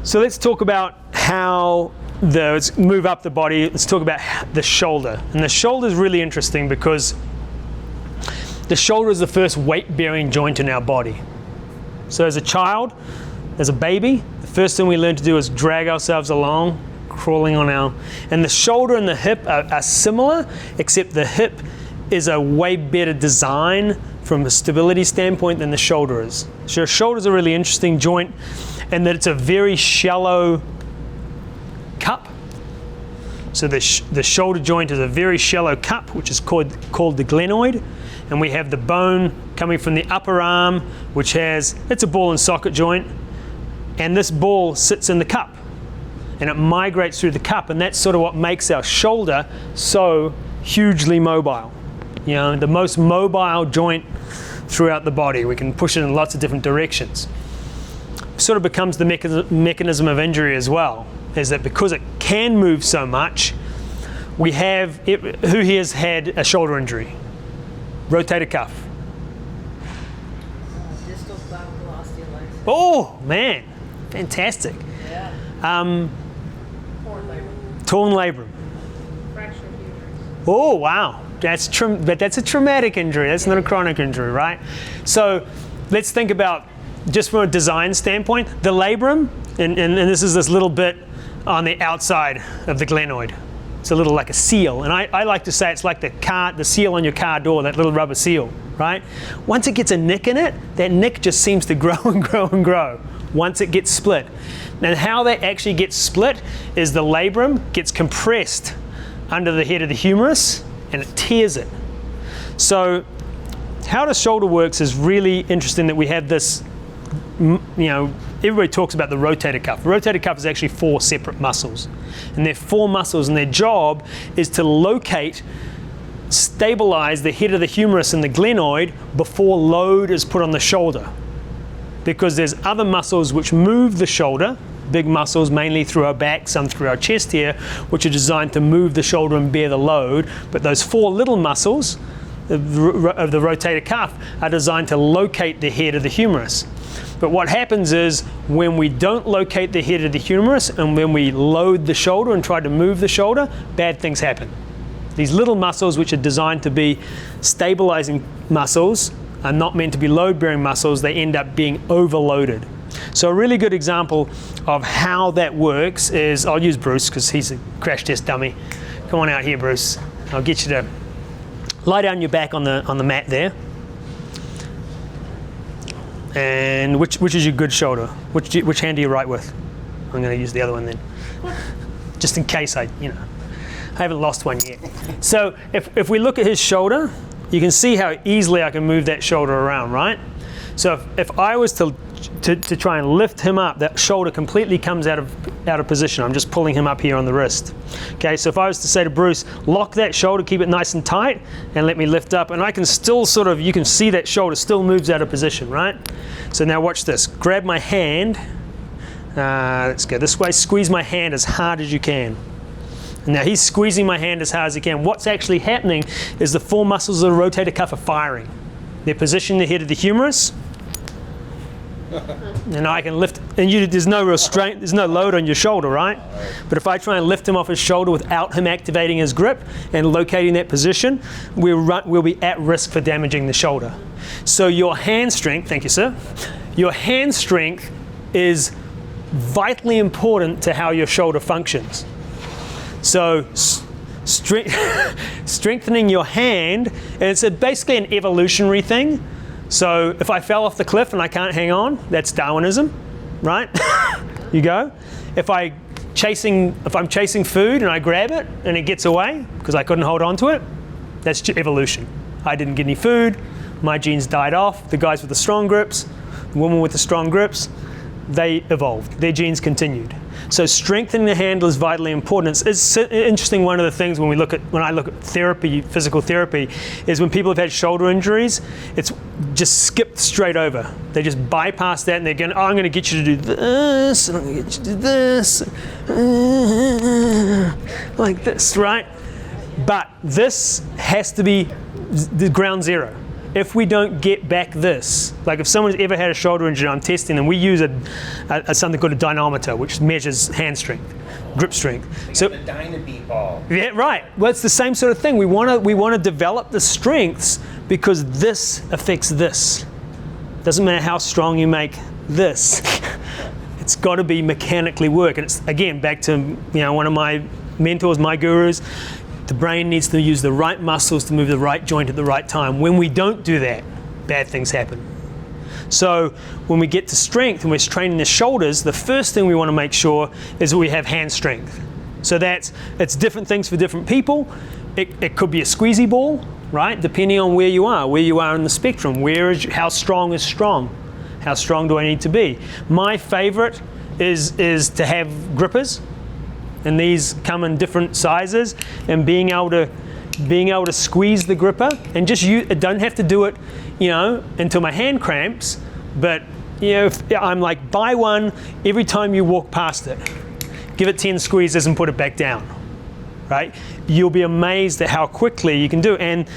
So let's talk about let's move up the body. Let's talk about the shoulder. And the shoulder is really interesting because the shoulder is the first weight-bearing joint in our body. So as a child, as a baby, the first thing we learn to do is drag ourselves along, crawling on and the shoulder and the hip are similar, except the hip is a way better design from a stability standpoint than the shoulder is. So your shoulder is a really interesting joint, and that it's a very shallow cup. So the shoulder joint is a very shallow cup, which is called the glenoid, and we have the bone coming from the upper arm, which it's a ball and socket joint, and this ball sits in the cup, and it migrates through the cup, and that's sort of what makes our shoulder so hugely mobile. You know, the most mobile joint throughout the body. We can push it in lots of different directions. Sort of becomes the mechanism of injury as well, is that because it can move so much, who here has had a shoulder injury? Rotator cuff. Distal clavicle osteolysis. Oh man, fantastic. Yeah. Torn labrum. Torn labrum. Fracture of uterus. Oh wow, but that's a traumatic injury. That's not a chronic injury, right? So let's think about, just from a design standpoint, the labrum, and this is this little bit on the outside of the glenoid. It's a little like a seal, and I like to say it's like the seal on your car door, that little rubber seal, right? Once it gets a nick in it, that nick just seems to grow and grow and grow once it gets split. And how that actually gets split is the labrum gets compressed under the head of the humerus, and it tears it. So how the shoulder works is really interesting, that we have this, everybody talks about the rotator cuff. The rotator cuff is actually 4 separate muscles. And they're 4 muscles, and their job is to stabilize the head of the humerus and the glenoid before load is put on the shoulder. Because there's other muscles which move the shoulder, big muscles, mainly through our back, some through our chest here, which are designed to move the shoulder and bear the load. But those 4 little muscles of the rotator cuff are designed to locate the head of the humerus. But what happens is, when we don't locate the head of the humerus and when we load the shoulder and try to move the shoulder, bad things happen. These little muscles, which are designed to be stabilizing muscles, are not meant to be load-bearing muscles. They end up being overloaded. So a really good example of how that works is, I'll use Bruce because he's a crash test dummy. Come on out here, Bruce. I'll get you to lie down your back on the mat there. And which is your good shoulder? Which hand do you write with? I'm going to use the other one then, just in case I haven't lost one yet. So if we look at his shoulder, you can see how easily I can move that shoulder around, right? So if I was to try and lift him up, that shoulder completely comes out of position. I'm just pulling him up here on the wrist. Okay, so if I was to say to Bruce, lock that shoulder, keep it nice and tight, and let me lift up, and I can still you can see that shoulder still moves out of position, right? So now watch this. Grab my hand. Let's go this way. Squeeze my hand as hard as you can. And now he's squeezing my hand as hard as he can. What's actually happening is the 4 muscles of the rotator cuff are firing. They're positioning the head of the humerus. And I can lift, and there's no real strain, there's no load on your shoulder, right? But if I try and lift him off his shoulder without him activating his grip and locating that position, we'll be at risk for damaging the shoulder. So your hand strength, thank you, sir. Your hand strength is vitally important to how your shoulder functions. So strengthening your hand, and it's basically an evolutionary thing. So if I fell off the cliff and I can't hang on, that's Darwinism, right? You go. If I'm chasing food and I grab it and it gets away because I couldn't hold on to it, that's evolution. I didn't get any food, my genes died off. The guys with the strong grips, the women with the strong grips, they evolved. Their genes continued. So strengthening the handle is vitally important. It's interesting. One of the things when I look at therapy, physical therapy, is when people have had shoulder injuries, it's just skipped straight over. They just bypass that and they're going, I'm going to get you to do this, and I'm going to get you to do this, like this, right? But this has to be the ground zero. if we don't get back this, like if someone's ever had a shoulder injury, I'm testing them, we use something called a dynamometer, which measures hand strength, grip strength. So the Dynabeat ball. Yeah, right. Well, it's the same sort of thing. We want to develop the strengths because this affects this. Doesn't matter how strong you make this. It's got to be mechanically work. And it's, again, back to one of my mentors, my gurus, the brain needs to use the right muscles to move the right joint at the right time. When we don't do that, bad things happen. So when we get to strength and we're training the shoulders, the first thing we want to make sure is that we have hand strength. So it's different things for different people. It could be a squeezy ball, right? Depending on where you are in the spectrum. How strong is strong? How strong do I need to be? My favorite is to have grippers, and these come in different sizes, and being able to squeeze the gripper and just don't have to do it, until my hand cramps, but if I'm like, buy one every time you walk past it. Give it 10 squeezes and put it back down, right? You'll be amazed at how quickly you can do it. And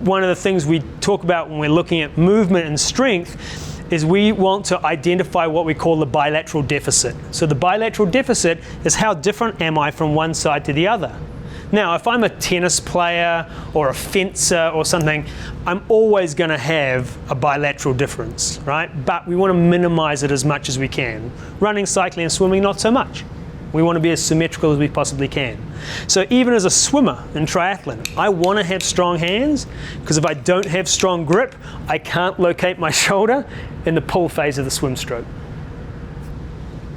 one of the things we talk about when we're looking at movement and strength is we want to identify what we call the bilateral deficit. So the bilateral deficit is how different am I from one side to the other. Now, if I'm a tennis player or a fencer or something, I'm always going to have a bilateral difference, right? But we want to minimize it as much as we can. Running, cycling, and swimming, not so much. We want to be as symmetrical as we possibly can. So even as a swimmer in triathlon, I want to have strong hands, because if I don't have strong grip, I can't locate my shoulder in the pull phase of the swim stroke.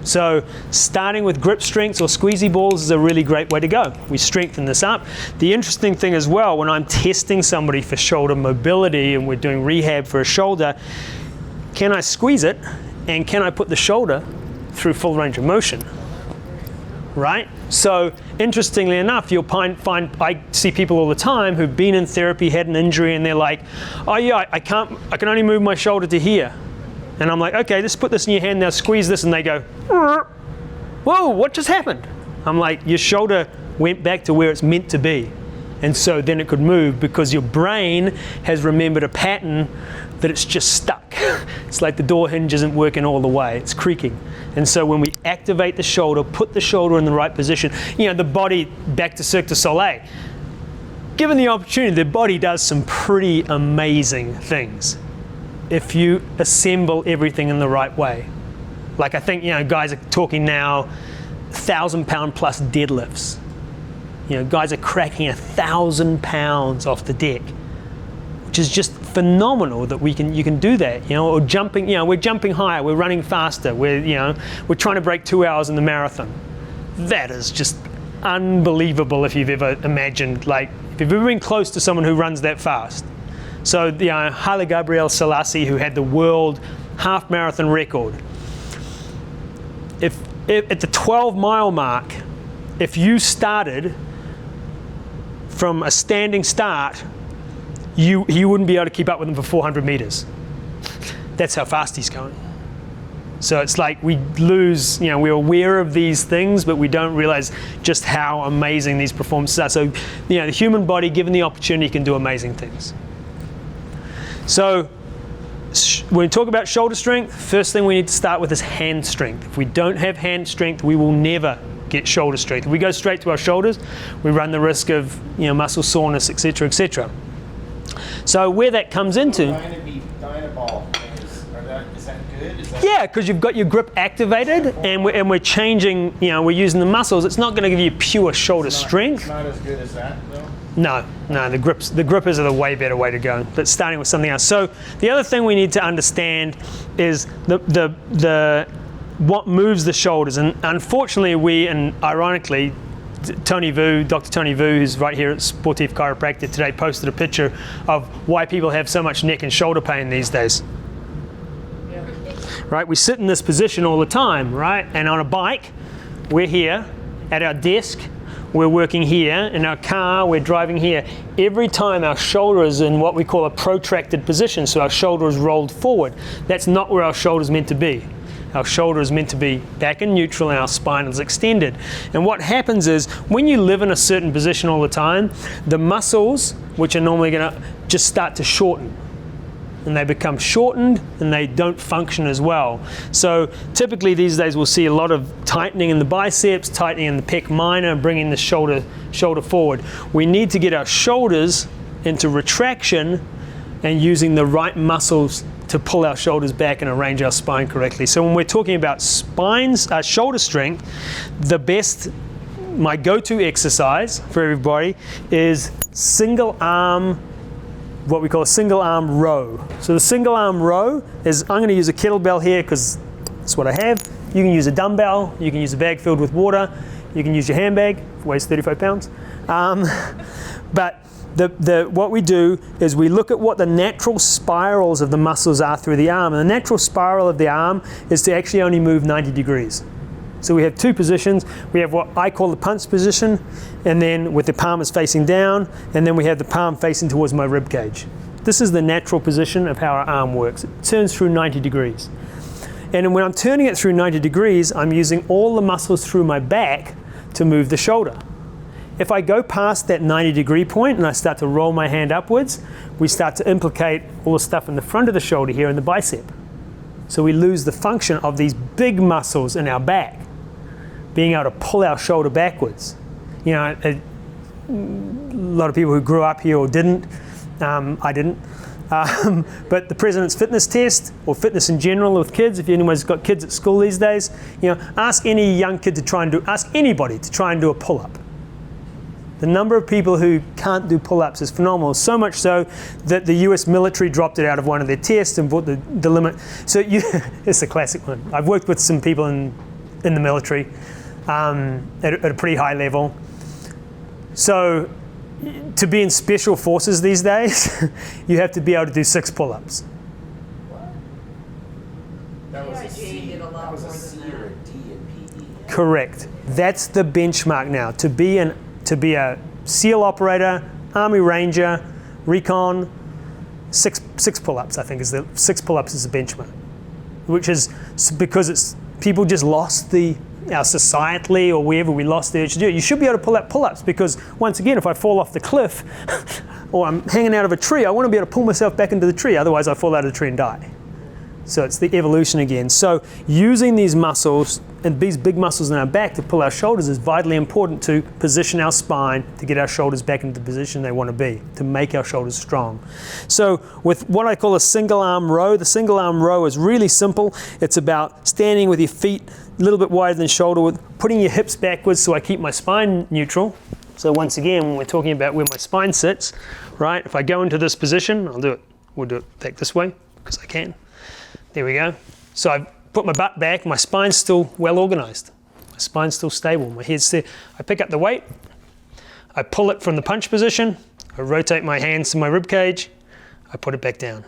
So starting with grip strengths or squeezy balls is a really great way to go. We strengthen this up. The interesting thing as well, when I'm testing somebody for shoulder mobility and we're doing rehab for a shoulder, can I squeeze it and can I put the shoulder through full range of motion? Right? So interestingly enough, you'll find I see people all the time who've been in therapy, had an injury, and they're like, oh yeah, I can only move my shoulder to here. And I'm like, okay, just put this in your hand, now squeeze this, and they go, whoa, what just happened? I'm like, your shoulder went back to where it's meant to be. And so then it could move because your brain has remembered a pattern that it's just stuck. It's like the door hinge isn't working all the way, it's creaking. And so when we activate the shoulder, put the shoulder in the right position, the body, back to Cirque du Soleil, given the opportunity, the body does some pretty amazing things if you assemble everything in the right way. Like I think, guys are talking now 1,000-pound plus deadlifts. Guys are cracking 1,000 pounds off the deck, which is just phenomenal that you can do that. Or jumping, we're jumping higher, we're running faster, we're trying to break 2 hours in the marathon. That is just unbelievable if you've ever imagined, like, if you've ever been close to someone who runs that fast. So, Haile Gabriel Selassie, who had the world half marathon record, if at the 12-mile mark, if you started from a standing start, you wouldn't be able to keep up with him for 400 meters. That's how fast he's going. So it's like we lose, we're aware of these things, but we don't realize just how amazing these performances are. So, the human body, given the opportunity, can do amazing things. So when we talk about shoulder strength, first thing we need to start with is hand strength. If we don't have hand strength, we will never get shoulder strength. If we go straight to our shoulders, we run the risk of muscle soreness, etc., etc. So where that comes into, is that good? Yeah, because you've got your grip activated, and we're changing. We're using the muscles. It's not going to give you pure shoulder strength. It's not as good as that, though. No, the grippers are the way better way to go. But starting with something else. So the other thing we need to understand is the what moves the shoulders, and unfortunately and ironically, Dr. Tony Vu, who's right here at Sportive Chiropractic today, posted a picture of why people have so much neck and shoulder pain these days. Yeah. Right, we sit in this position all the time, right? And on a bike, we're here. At our desk, we're working here. In our car, we're driving here. Every time our shoulder is in what we call a protracted position, so our shoulder is rolled forward. That's not where our shoulder is meant to be. Our shoulder is meant to be back in neutral and our spine is extended. And what happens is, when you live in a certain position all the time, the muscles, which are normally going to just start to shorten. and they become shortened and they don't function as well. So typically these days we'll see a lot of tightening in the biceps, tightening in the pec minor, bringing the shoulder forward. We need to get our shoulders into retraction and using the right muscles to pull our shoulders back and arrange our spine correctly. So when we're talking about shoulder strength, my go-to exercise for everybody is single arm, what we call a single arm row. So the single arm row is, I'm going to use a kettlebell here because that's what I have. You can use a dumbbell, you can use a bag filled with water, you can use your handbag, it weighs 35 pounds. But what we do is we look at what the natural spirals of the muscles are through the arm. And the natural spiral of the arm is to actually only move 90 degrees. So we have two positions. We have what I call the punch position, and then with the palm is facing down, and then we have the palm facing towards my rib cage. This is the natural position of how our arm works. It turns through 90 degrees. And when I'm turning it through 90 degrees, I'm using all the muscles through my back to move the shoulder. If I go past that 90-degree point and I start to roll my hand upwards, we start to implicate all the stuff in the front of the shoulder here in the bicep. So we lose the function of these big muscles in our back, being able to pull our shoulder backwards. You know, a lot of people who grew up here or didn't, I didn't, but the President's Fitness Test, or fitness in general with kids, if anyone's got kids at school these days, you know, ask any young kid ask anybody to try and do a pull-up. The number of people who can't do pull-ups is phenomenal, so much so that the US military dropped it out of one of their tests and brought the limit. So it's a classic one. I've worked with some people in the military at a pretty high level. So to be in special forces these days, you have to be able to do 6 pull-ups. That was a PIG C. did a lot That was a more C than or a D in PE. Correct. That's the benchmark now. To be a SEAL operator, Army Ranger, Recon, 6 pull-ups, I think, 6 pull-ups is the benchmark. Which is because people just lost societally or wherever we lost the urge to do it. You should be able to pull out pull-ups because, once again, if I fall off the cliff or I'm hanging out of a tree, I want to be able to pull myself back into the tree, otherwise I fall out of the tree and die. So it's the evolution again. So using these muscles and these big muscles in our back to pull our shoulders is vitally important to position our spine, to get our shoulders back into the position they want to be, to make our shoulders strong. So with what I call a single arm row, the single arm row is really simple. It's about standing with your feet a little bit wider than shoulder width, putting your hips backwards so I keep my spine neutral. So once again, when we're talking about where my spine sits, right, if I go into this position, we'll do it back this way because I can. There we go. So I put my butt back, my spine's still well organized. My spine's still stable, my head's there. I pick up the weight, I pull it from the punch position, I rotate my hands to my rib cage, I put it back down.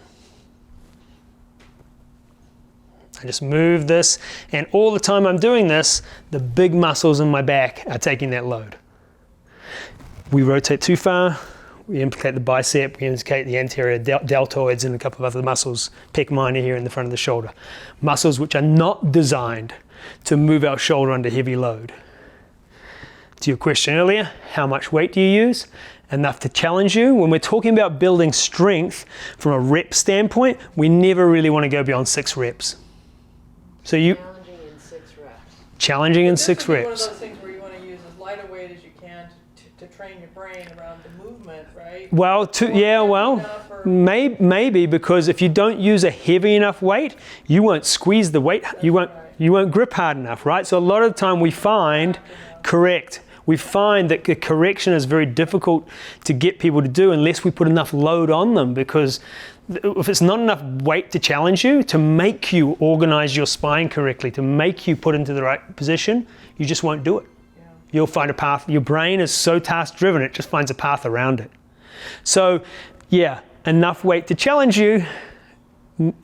I just move this, and all the time I'm doing this, the big muscles in my back are taking that load. We rotate too far, we implicate the bicep, we implicate the anterior deltoids and a couple of other muscles, pec minor here in the front of the shoulder. Muscles which are not designed to move our shoulder under heavy load. To your question earlier, how much weight do you use? Enough to challenge you. When we're talking about building strength from a rep standpoint, we never really want to go beyond 6 reps. So challenging in 6 reps. Challenging in This 6 would be one of reps. those things where you want to use as light a weight as you can to train your brain around the movement, right? Well, maybe because if you don't use a heavy enough weight, you won't squeeze the weight. You won't grip hard enough, right? So a lot of the time we find that the correction is very difficult to get people to do unless we put enough load on them, because if it's not enough weight to challenge you, to make you organize your spine correctly, to make you put into the right position, you just won't do it. Yeah. You'll find a path. Your brain is so task driven, it just finds a path around it. So yeah, enough weight to challenge you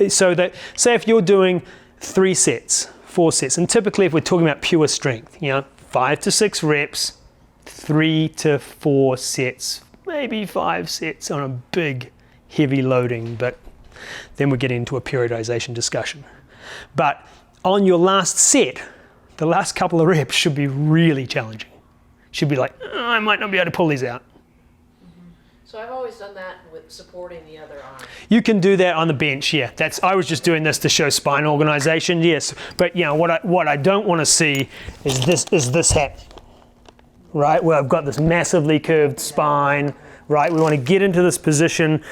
so that, say if you're doing 3 sets, 4 sets, and typically if we're talking about pure strength, 5 to 6 reps, 3 to 4 sets, maybe 5 sets on a big heavy loading, but then we get into a periodization discussion. But on your last set, the last couple of reps should be really challenging. Should be like, I might not be able to pull these out. So I've always done that with supporting the other arm. You can do that on the bench, yeah. I was just doing this to show spine organization, yes. But you know, what I don't want to see is this happening, right? Where I've got this massively curved spine, right? We want to get into this position,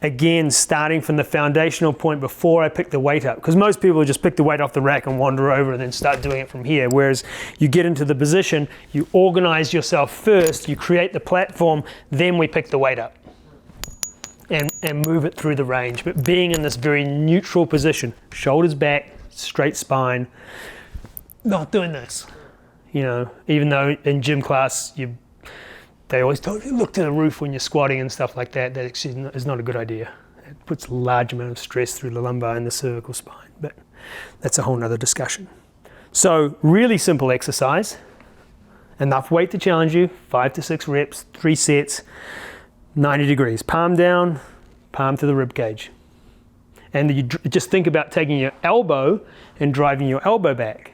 again, starting from the foundational point before I pick the weight up. Because most people just pick the weight off the rack and wander over and then start doing it from here. Whereas you get into the position, you organize yourself first, you create the platform, then we pick the weight up and move it through the range. But being in this very neutral position, shoulders back, straight spine, not doing this. You know, even though in gym class, they always tell you look to the roof when you're squatting and stuff like that. That actually is not a good idea. It puts a large amount of stress through the lumbar and the cervical spine, but that's a whole nother discussion. So really simple exercise, enough weight to challenge you, 5 to 6 reps, 3 sets, 90 degrees, palm down, palm to the rib cage. And you just think about taking your elbow and driving your elbow back,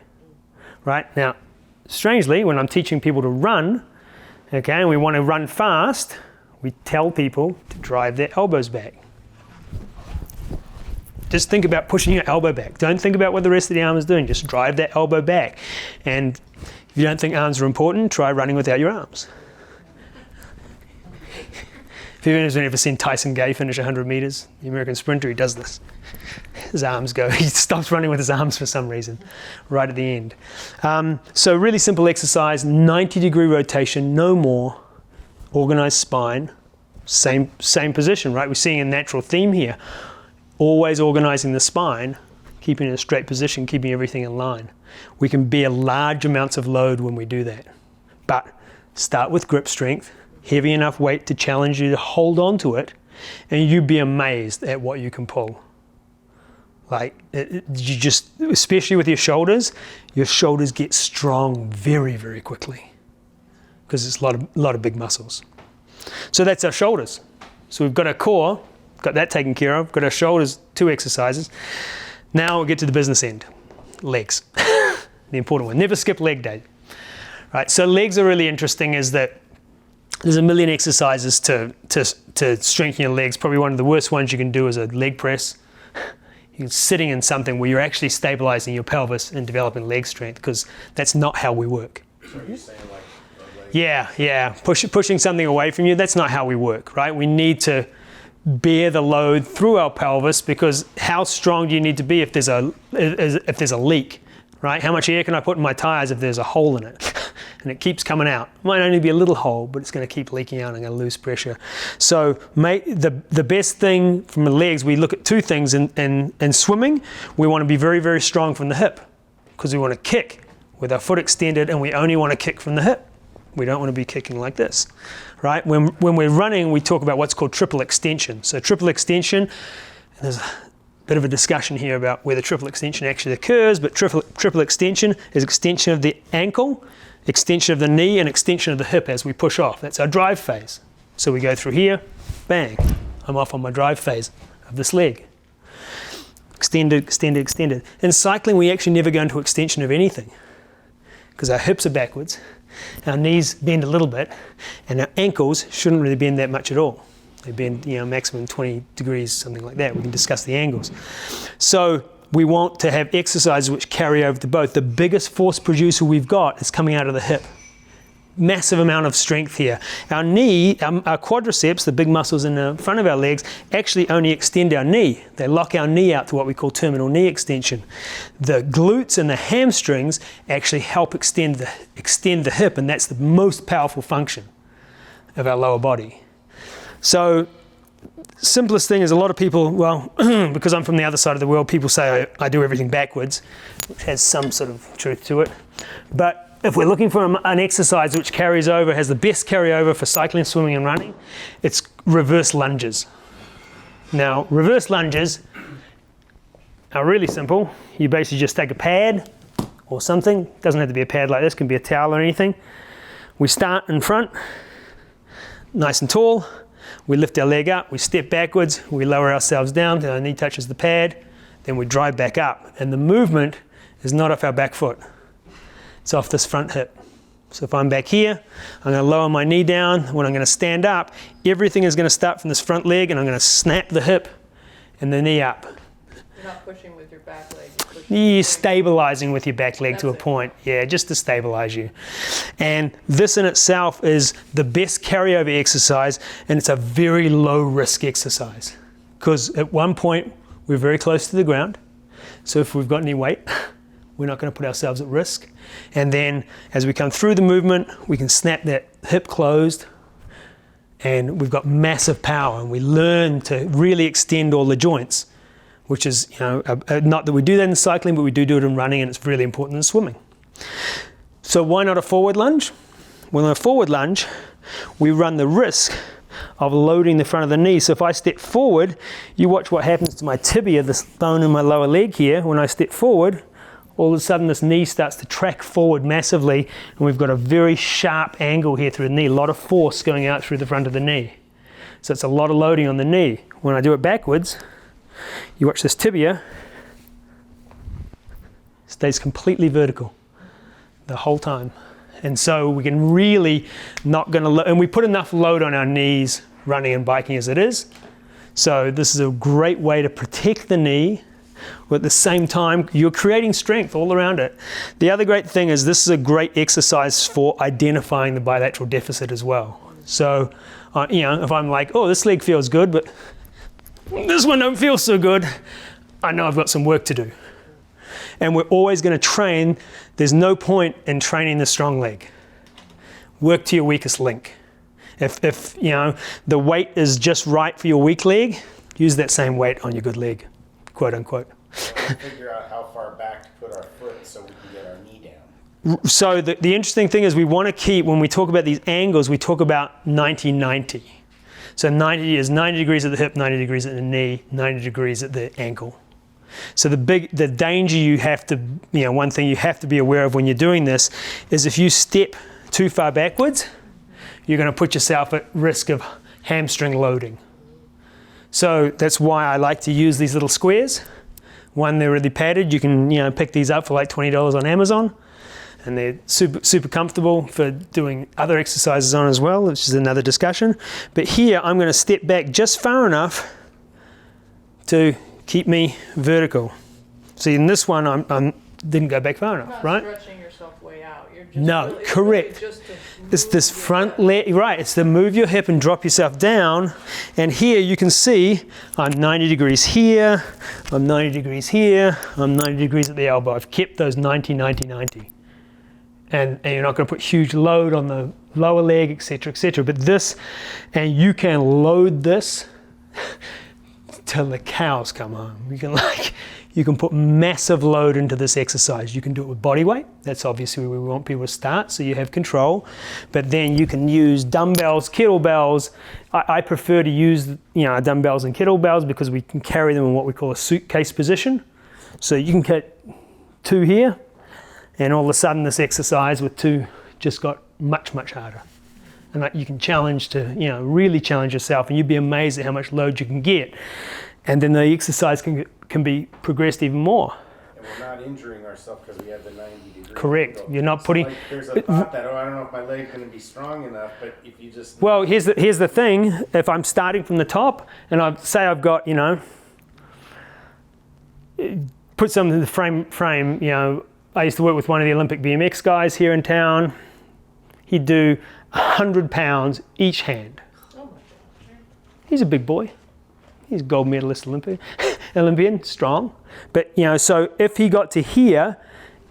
right? Now, strangely, when I'm teaching people to run, okay, and we want to run fast, we tell people to drive their elbows back. Just think about pushing your elbow back. Don't think about what the rest of the arm is doing. Just drive that elbow back. And if you don't think arms are important, try running without your arms. If anyone's ever seen Tyson Gay finish 100 meters, the American sprinter, he does this. His arms go, he stops running with his arms for some reason, right at the end. So really simple exercise, 90-degree rotation, no more, organized spine, same position, right? We're seeing a natural theme here. Always organizing the spine, keeping it in a straight position, keeping everything in line. We can bear large amounts of load when we do that. But start with grip strength, heavy enough weight to challenge you to hold on to it, and you'd be amazed at what you can pull. Like, you just, especially with your shoulders get strong very, very quickly because it's a lot of big muscles. So that's our shoulders. So we've got our core, got that taken care of, got our shoulders, 2 exercises. Now we'll get to the business end, legs, the important one. Never skip leg day. Right, so legs are really interesting is that there's a million exercises to strengthen your legs. Probably one of the worst ones you can do is a leg press. You're sitting in something where you're actually stabilizing your pelvis and developing leg strength, because that's not how we work. So you're saying like the leg? Yeah. Pushing something away from you, that's not how we work, right? We need to bear the load through our pelvis, because how strong do you need to be if there's a leak, right? How much air can I put in my tires if there's a hole in it? And it keeps coming out. It might only be a little hole, but it's going to keep leaking out and going to lose pressure. So the best thing from the legs, we look at 2 things in swimming. We want to be very, very strong from the hip, because we want to kick with our foot extended, and we only want to kick from the hip. We don't want to be kicking like this, right? When we're running, we talk about what's called triple extension. So triple extension, and there's a bit of a discussion here about where the triple extension actually occurs, but triple extension is extension of the ankle, extension of the knee, and extension of the hip as we push off. That's our drive phase. So we go through here, bang, I'm off on my drive phase of this leg. Extended, extended, extended. In cycling, we actually never go into extension of anything, because our hips are backwards, our knees bend a little bit, and our ankles shouldn't really bend that much at all. They bend, maximum 20 degrees, something like that. We can discuss the angles. So we want to have exercises which carry over to both. The biggest force producer we've got is coming out of the hip. Massive amount of strength here. Our knee, our quadriceps, the big muscles in the front of our legs, actually only extend our knee. They lock our knee out to what we call terminal knee extension. The glutes and the hamstrings actually help extend the hip, and that's the most powerful function of our lower body. So simplest thing is, a lot of people, well, because I'm from the other side of the world, people say I do everything backwards, which has some sort of truth to it. But if we're looking for an exercise which carries over, has the best carryover for cycling, swimming and running, it's reverse lunges. Now, reverse lunges are really simple. You basically just take a pad or something. It doesn't have to be a pad like this, it can be a towel or anything. We start in front, nice and tall. We lift our leg up, we step backwards, we lower ourselves down until our knee touches the pad, then we drive back up. And the movement is not off our back foot, it's off this front hip. So if I'm back here, I'm going to lower my knee down. When I'm going to stand up, everything is going to start from this front leg, and I'm going to snap the hip and the knee up. You're not pushing with your back leg. You're pushing You're stabilizing with your back leg to a That's it. point. Yeah, just to stabilize you. And this in itself is the best carryover exercise, and it's a very low risk exercise. Because at one point, we're very close to the ground. So if we've got any weight, we're not going to put ourselves at risk. And then as we come through the movement, we can snap that hip closed, and we've got massive power, and we learn to really extend all the joints, which is, not that we do that in cycling, but we do it in running, and it's really important in swimming. So why not a forward lunge? Well, in a forward lunge, we run the risk of loading the front of the knee. So if I step forward, you watch what happens to my tibia, this bone in my lower leg here. When I step forward, all of a sudden this knee starts to track forward massively, and we've got a very sharp angle here through the knee, a lot of force going out through the front of the knee. So it's a lot of loading on the knee. When I do it backwards, you watch this tibia, stays completely vertical the whole time. And so we can really not going to, and we put enough load on our knees running and biking as it is. So this is a great way to protect the knee, but at the same time, you're creating strength all around it. The other great thing is this is a great exercise for identifying the bilateral deficit as well. So, if I'm like, oh, this leg feels good, but this one don't feel so good, I know I've got some work to do. And we're always going to train. There's no point in training the strong leg. Work to your weakest link. If the weight is just right for your weak leg, use that same weight on your good leg, quote unquote. So figure out how far back to put our foot so we can get our knee down. So the interesting thing is we want to keep, when we talk about these angles, we talk about 90-90. So 90 is 90 degrees at the hip, 90 degrees at the knee, 90 degrees at the ankle. So the danger you have to, one thing you have to be aware of when you're doing this is if you step too far backwards, you're going to put yourself at risk of hamstring loading. So that's why I like to use these little squares. One, they're really padded. You can pick these up for like $20 on Amazon, and they're super comfortable for doing other exercises on as well, which is another discussion. But here I'm going to step back just far enough to keep me vertical. See, in this one, I didn't go back far You're enough, not right? stretching yourself way out. You're just No, really, correct. Really just to It's move this your front leg. leg, right, it's to move your hip and drop yourself down. And here you can see I'm 90 degrees here, I'm 90 degrees here, I'm 90 degrees at the elbow. I've kept those 90, 90, 90. And you're not going to put huge load on the lower leg, etc., etc. But this, and you can load this till the cows come home. You can put massive load into this exercise. You can do it with body weight. That's obviously where we want people to start, so you have control. But then you can use dumbbells, kettlebells. I prefer to use dumbbells and kettlebells because we can carry them in what we call a suitcase position. So you can get two here, and all of a sudden this exercise with two just got much, much harder. And you can challenge to, really challenge yourself, and you'd be amazed at how much load you can get. And then the exercise can be progressed even more. And we're not injuring ourselves because we have the 90 degree Correct. angle. You're not putting. There's a thought that, I don't know if my leg's going to be strong enough, but if you just. Well, here's the thing. If I'm starting from the top, and I've got, put something in the frame. I used to work with one of the Olympic BMX guys here in town. He'd do 100 pounds each hand. Oh my gosh. He's a big boy. He's a gold medalist Olympian, strong. But, so if he got to here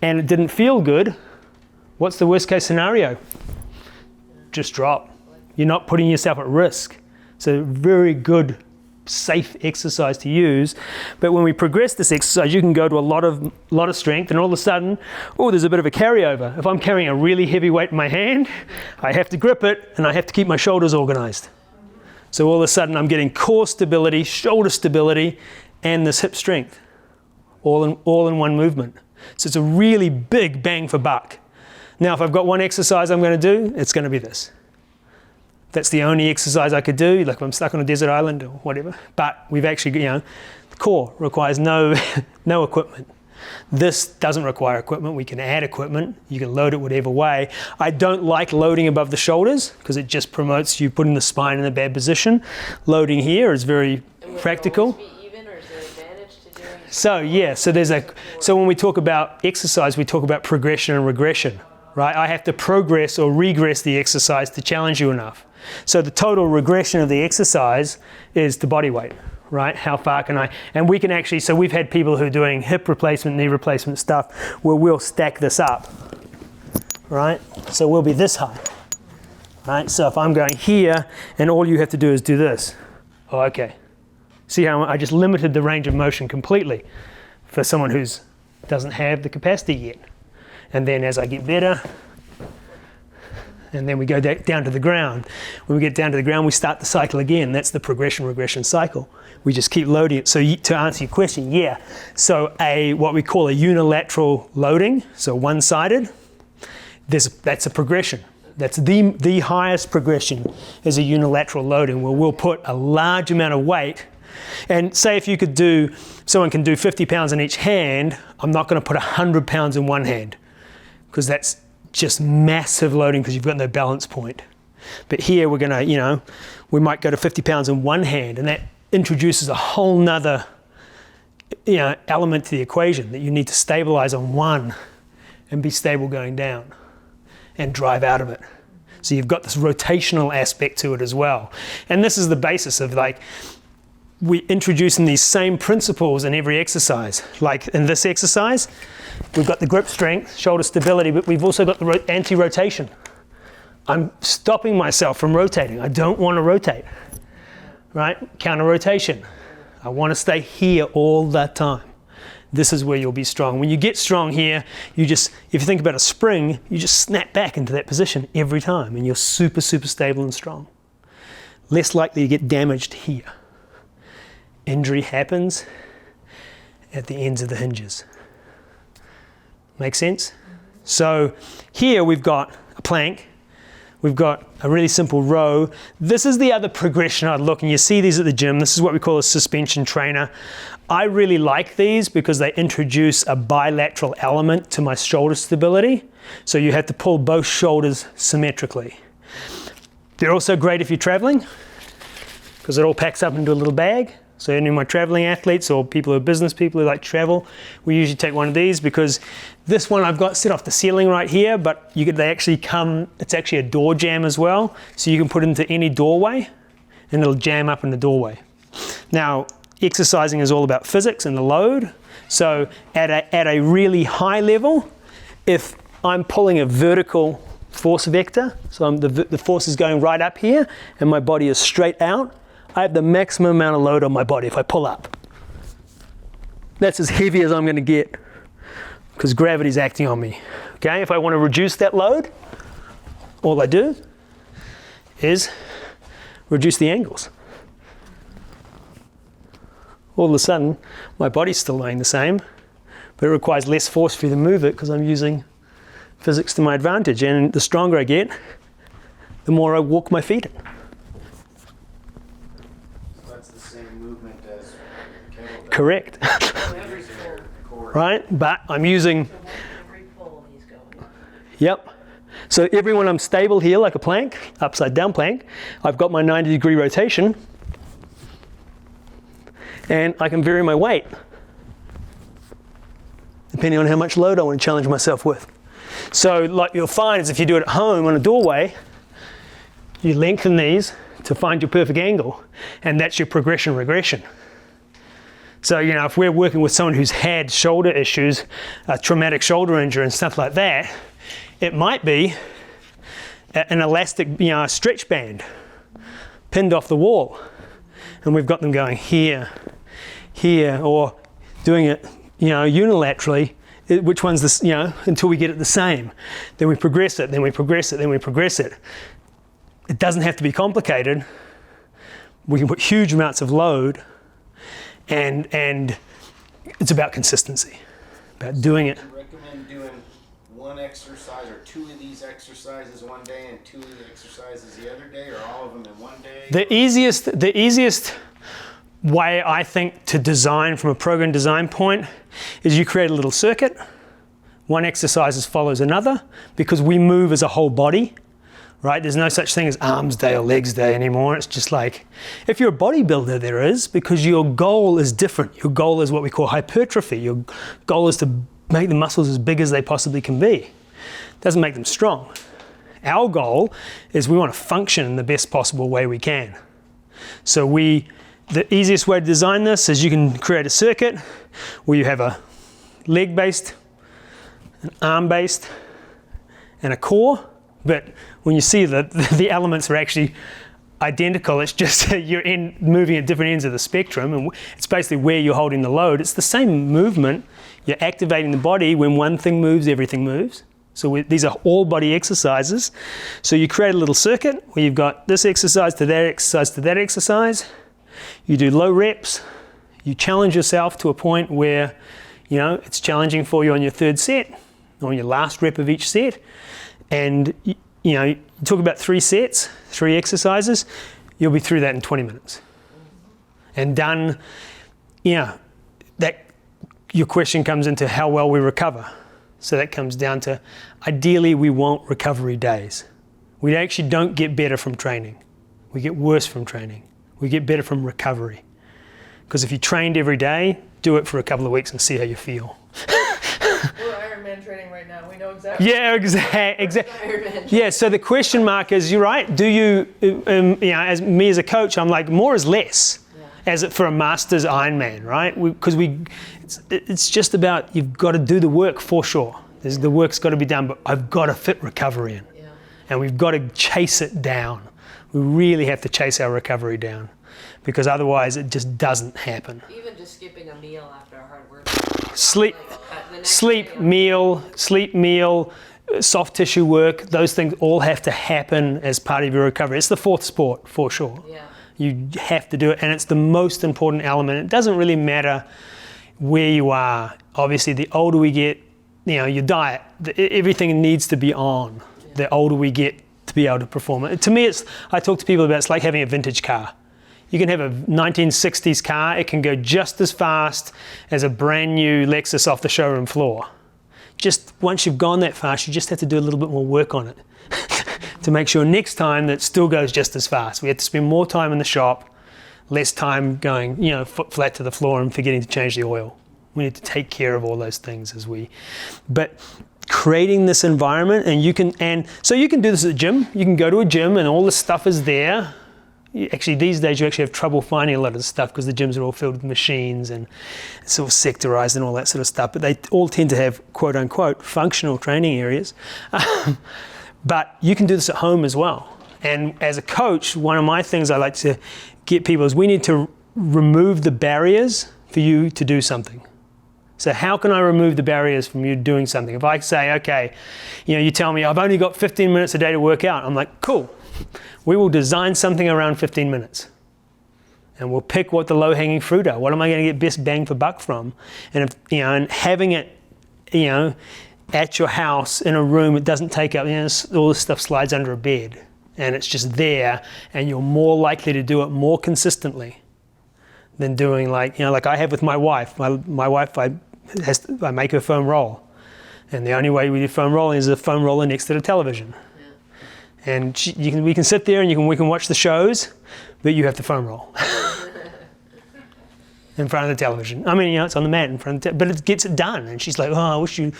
and it didn't feel good, what's the worst case scenario? Just drop. You're not putting yourself at risk. It's a very good, safe exercise to use. But when we progress this exercise, you can go to a lot of strength, and all of a sudden, there's a bit of a carryover. If I'm carrying a really heavy weight in my hand, I have to grip it and I have to keep my shoulders organized. So all of a sudden I'm getting core stability, shoulder stability, and this hip strength, all in one movement. So it's a really big bang for buck. Now, if I've got one exercise I'm going to do, it's going to be this. That's the only exercise I could do, like if I'm stuck on a desert island or whatever. But we've actually, the core requires no equipment. This doesn't require equipment. We can add equipment. You can load it whatever way. I don't like loading above the shoulders because it just promotes you putting the spine in a bad position. Loading here is very And would practical. it always be even, or is there advantage to doing? So yeah, so when we talk about exercise, we talk about progression and regression, right? I have to progress or regress the exercise to challenge you enough. So the total regression of the exercise is the body weight, right? How far can I, and we can actually, so we've had people who are doing hip replacement, knee replacement stuff where we'll stack this up, right? So we'll be this high, right? So if I'm going here and all you have to do is do this. Oh, okay. See how I just limited the range of motion completely for someone who doesn't have the capacity yet. And then as I get better, and then we go down to the ground. When we get down to the ground, we start the cycle again. That's the progression-regression cycle. We just keep loading it. So to answer your question, yeah. So what we call a unilateral loading, so one-sided, that's a progression. That's the highest progression is a unilateral loading where we'll put a large amount of weight. And say if someone can do 50 pounds in each hand, I'm not going to put 100 pounds in one hand because that's just massive loading because you've got no balance point. But here we're going to, we might go to 50 pounds in one hand, and that introduces a whole nother, element to the equation that you need to stabilize on one and be stable going down and drive out of it. So you've got this rotational aspect to it as well. And this is the basis of we're introducing these same principles in every exercise. Like in this exercise, we've got the grip strength, shoulder stability, but we've also got the anti-rotation. I'm stopping myself from rotating. I don't want to rotate, right? Counter rotation. I want to stay here all the time. This is where you'll be strong. When you get strong here, if you think about a spring, you just snap back into that position every time and you're super, super stable and strong. Less likely to get damaged here. Injury happens at the ends of the hinges. Make sense? So here we've got a plank. We've got a really simple row. This is the other progression I'd look, and you see these at the gym. This is what we call a suspension trainer. I really like these because they introduce a bilateral element to my shoulder stability. So you have to pull both shoulders symmetrically. They're also great if you're traveling because it all packs up into a little bag. So any of my traveling athletes or people who are business people who like to travel, we usually take one of these because this one I've got set off the ceiling right here, but they actually come, it's actually a door jamb as well. So you can put it into any doorway and it'll jam up in the doorway. Now, exercising is all about physics and the load. So at a really high level, if I'm pulling a vertical force vector, so the force is going right up here and my body is straight out, I have the maximum amount of load on my body if I pull up. That's as heavy as I'm going to get because gravity's acting on me. Okay, if I want to reduce that load, all I do is reduce the angles. All of a sudden, my body's still laying the same, but it requires less force for you to move it because I'm using physics to my advantage. And the stronger I get, the more I walk my feet in. Correct. Right? But I'm using... Every pull he's going. Yep. So every when I'm stable here like a plank, upside down plank, I've got my 90-degree rotation and I can vary my weight depending on how much load I want to challenge myself with. So like you'll find is if you do it at home on a doorway, you lengthen these to find your perfect angle and that's your progression regression. So, if we're working with someone who's had shoulder issues, a traumatic shoulder injury and stuff like that, it might be an elastic, stretch band pinned off the wall. And we've got them going here, or doing it, unilaterally, which one's this, until we get it the same. Then we progress it, then we progress it, then we progress it. It doesn't have to be complicated. We can put huge amounts of load. And it's about consistency, about doing it. Do you recommend doing one exercise or two of these exercises one day and two of the exercises the other day, or all of them in one day? The easiest way I think to design from a program design point is you create a little circuit. One exercise follows another because we move as a whole body, right? There's no such thing as arms day or legs day anymore. It's just like, if you're a bodybuilder, there is, because your goal is different. Your goal is what we call hypertrophy. Your goal is to make the muscles as big as they possibly can be. Doesn't make them strong. Our goal is we want to function in the best possible way we can. So the easiest way to design this is you can create a circuit where you have a leg-based, an arm-based, and a core. But when you see that the elements are actually identical, it's just you're moving at different ends of the spectrum, and it's basically where you're holding the load. It's the same movement. You're activating the body. When one thing moves, everything moves. So these are all body exercises. So you create a little circuit where you've got this exercise to that exercise to that exercise. You do low reps. You challenge yourself to a point where, it's challenging for you on your third set, or on your last rep of each set. And, you talk about 3 sets, 3 exercises, you'll be through that in 20 minutes. And done, that your question comes into how well we recover. So that comes down to, ideally, we want recovery days. We actually don't get better from training. We get worse from training. We get better from recovery. Because if you trained every day, do it for a couple of weeks and see how you feel. We're Ironman training right now. We know exactly. Yeah, exactly. Yeah, so the question mark is, you're right. Do you, as me as a coach, I'm like, more is less. As it for a master's Ironman, right? Because it's just about, you've got to do the work for sure. The work's got to be done, but I've got to fit recovery in. Yeah. And we've got to chase it down. We really have to chase our recovery down, because otherwise it just doesn't happen. Even just skipping a meal after a hard work. Sleep, meal, soft tissue work, those things all have to happen as part of your recovery. It's the fourth sport for sure. Yeah. You have to do it, and it's the most important element. It doesn't really matter where you are. Obviously, the older we get, your diet, everything needs to be on. Yeah. The older we get to be able to perform it. To me, I talk to people about, it's like having a vintage car. You can have a 1960s car. It can go just as fast as a brand new Lexus off the showroom floor. Just once you've gone that fast, you just have to do a little bit more work on it to make sure next time that still goes just as fast. We have to spend more time in the shop, less time going, foot flat to the floor and forgetting to change the oil. We need to take care of all those things but creating this environment, so you can do this at the gym. You can go to a gym and all the stuff is there. Actually, these days you actually have trouble finding a lot of the stuff because the gyms are all filled with machines and sort of sectorized and all that sort of stuff. But they all tend to have quote unquote functional training areas. But you can do this at home as well. And as a coach, one of my things I like to get people is we need to remove the barriers for you to do something. So how can I remove the barriers from you doing something? If I say, okay, you tell me I've only got 15 minutes a day to work out. I'm like, cool. We will design something around 15 minutes. And we'll pick what the low-hanging fruit are. What am I going to get best bang for buck from? And and having it, at your house in a room, it doesn't take up, all this stuff slides under a bed and it's just there, and you're more likely to do it more consistently than doing like I have with my wife. My wife, I make her foam roll, and the only way we do foam rolling is a foam roller next to the television. Yeah. And we can sit there and we can watch the shows, but you have to foam roll. In front of the television. I mean, it's on the mat in front of but it gets it done. And she's like, I wish you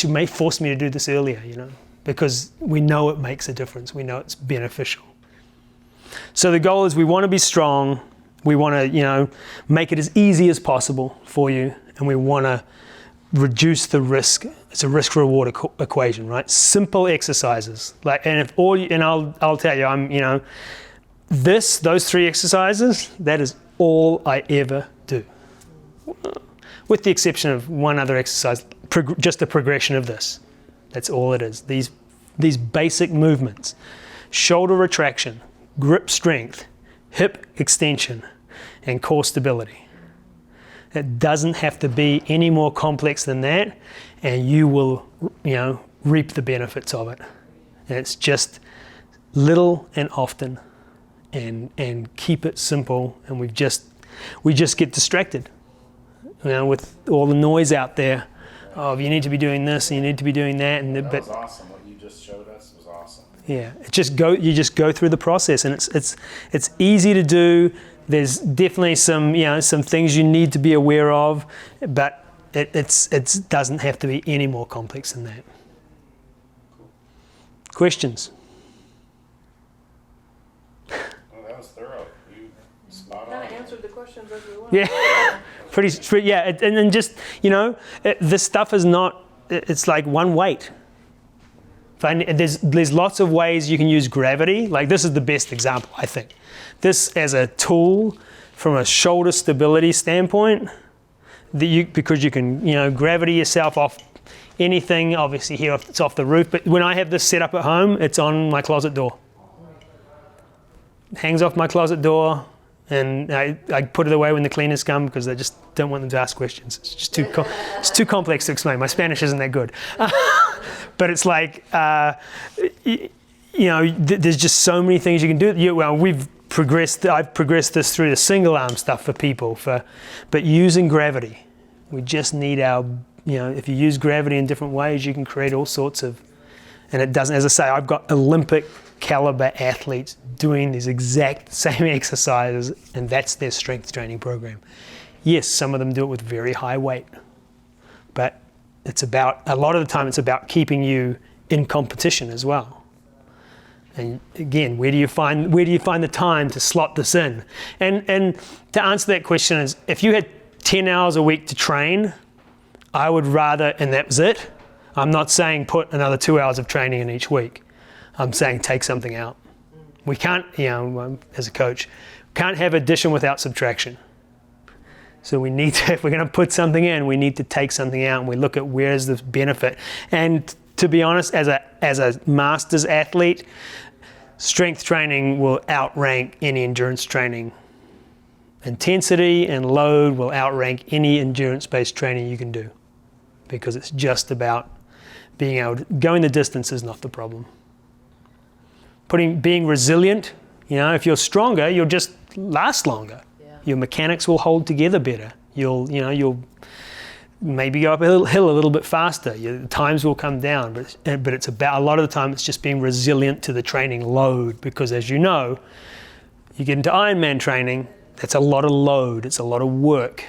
may force me to do this earlier, because we know it makes a difference. We know it's beneficial. So the goal is we want to be strong. We want to, make it as easy as possible for you. And we want to reduce the risk. It's a risk-reward equation, right? Simple exercises. I'll tell you, those 3 exercises, that is all I ever do, with the exception of one other exercise, just a progression of this. That's all it is. These basic movements: shoulder retraction, grip strength, hip extension, and core stability. It doesn't have to be any more complex than that, and you will, reap the benefits of it. And it's just little and often. And keep it simple, and we've just We just get distracted, with all the noise out there. Oh, you need to be doing this and you need to be doing that, and That was awesome. What you just showed us was awesome. yeah, you just go through the process, and it's easy to do. There's definitely some things you need to be aware of, but it doesn't have to be any more complex than that. Questions? Well, that was thorough. You spot on. Kind of answered the questions as we went. Yeah, pretty straight. Yeah, and then just this stuff is not. It's like one weight. There's lots of ways you can use gravity. Like this is the best example, I think. This as a tool from a shoulder stability standpoint, because you can gravity yourself off anything. Obviously here it's off the roof, but when I have this set up at home, it's on my closet door. It hangs off my closet door, and I put it away when the cleaners come because I just don't want them to ask questions. It's just it's too complex to explain. My Spanish isn't that good. But it's like, there's just so many things you can do. I've progressed this through the single arm stuff for people, but using gravity. We just need if you use gravity in different ways, you can create all sorts of, and it doesn't, as I say, I've got Olympic caliber athletes doing these exact same exercises, and that's their strength training program. Yes, some of them do it with very high weight, but a lot of the time it's about keeping you in competition as well. And again, where do you find the time to slot this in? And to answer that question is, if you had 10 hours a week to train, I would rather, and that was it. I'm not saying put another 2 hours of training in each week. I'm saying take something out. We can't, as a coach, can't have addition without subtraction. So we need to, if we're going to put something in, we need to take something out, and we look at where's the benefit. And to be honest, as a masters athlete, strength training will outrank any endurance training. Intensity and load will outrank any endurance-based training you can do, because it's just about being able to, going the distance is not the problem. Being resilient, if you're stronger, you'll just last longer. Yeah. Your mechanics will hold together better. You'll maybe go up a hill a little bit faster. Your times will come down, but it's about, a lot of the time it's just being resilient to the training load, because as you know, you get into Ironman training, that's a lot of load, it's a lot of work,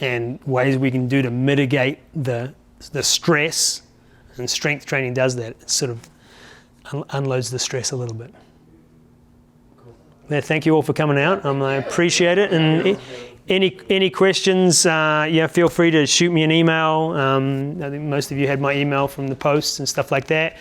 and ways we can do to mitigate the stress, and strength training does that. It sort of unloads the stress a little bit. Yeah, thank you all for coming out. I appreciate it. And any questions, feel free to shoot me an email. I think most of you had my email from the posts and stuff like that.